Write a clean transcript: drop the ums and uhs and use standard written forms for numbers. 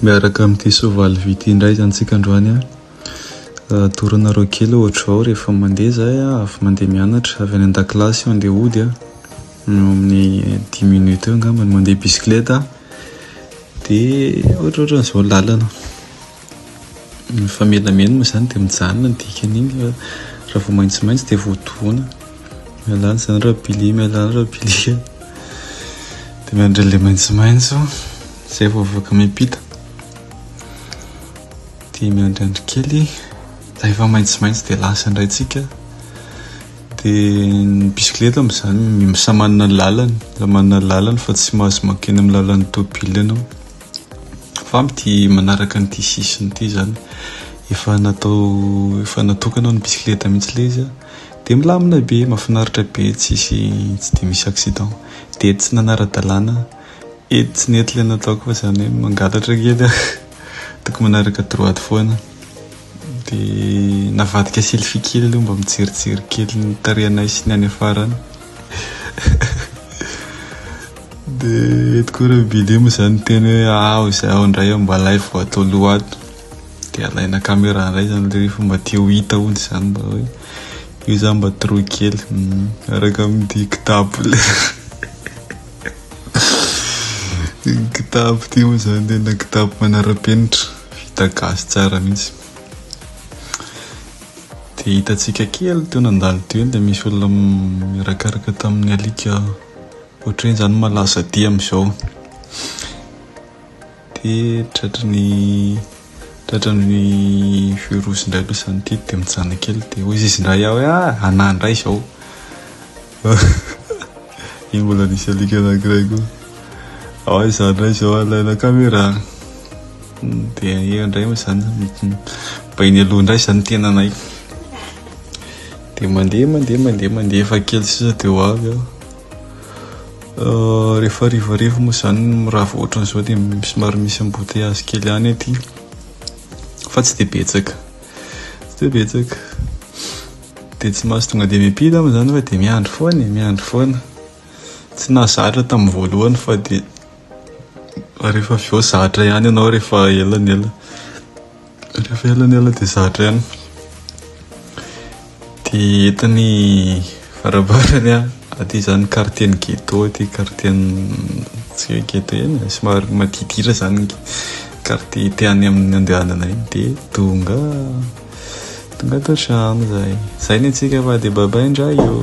Miaraka amin'ity soavaly vity indray zany tsika androany a. Toranareo kely ohatra vao rehefa mandeha zay a, avy mandeha mianatra avy any an-dakilasy mandeha ody a, amin'ny 10 minutes eo angamba mandeha bisikileta de ohatrohatran'izao lalana fa menamena moa zany de mijanona ny dikan'igny raha vao maitsomaitso de voatoana mialana zany rabili mialana rabili de miandry le maitsomaitso zay vao afaka miampita de miandriandry kely zay efa maitsomaitso de lasa indray tsika de ny bisikileta am'zany misamanana ny lalany manana ny lalany fa tsy mahazo makeny amin'ny lalan'ny tôbily ianao fa amty manaraka nyity sisiny ity zany efa natokana ny bisikileta mihitsy le izy de milamina be mahafinaritra be tsy de misy accident de tsy nanara-dalàna tsy nety le nataoko fa zany hoe mangalatra kely tokony manaraka droite foana de navadika selfie kely aloha mba mijerijery kely ny tarehanay sy ny any afarany de etikoa rabili moa zany teny hoe zaho indray mba live vao atao loato de alaina caméra indray zany le rehefa mba tia ho hita ony zany mba hoe io zany mba trop kely araka amin'ity kitabo le kitabo ty moa zany tena kitabo manara-penitra vita gasy tsara mihitsy de hitatsika kely teo nandalo teo de misy olona mirakaraka tamin'ny alika ohatrany zany malaza dia am'izao de tratran'ny virus indray aloha zany ty de mijana kely de hoy izy indray aho hoe anandray zao iny mbola nisy alika anankiray koa izandray zao alaina caméra de indray moa zany mba iny aloha indray zany tenanay de mandeha efa kely sisa de ho avy aho rehefa riva moa zany raha vao ohatran'izao de somary misy embouteillage kely any aty fa tsy de betsaka de tsy mahazo tonga de miampita moa zany fa de miandry foana tsy nahazatra tamin'ny voalohany fa de rehefa avy eo zatra ihany ianao rehefa elanela de zatra ihany de entany farabarany aty zany quartier-ny ghetto aty quartier-ny tsy hoe ghetto eny somary madidira zany quartier tiany amin'ny andehanana iny de tonga tao trano zay ny antsika fa de babay indray io.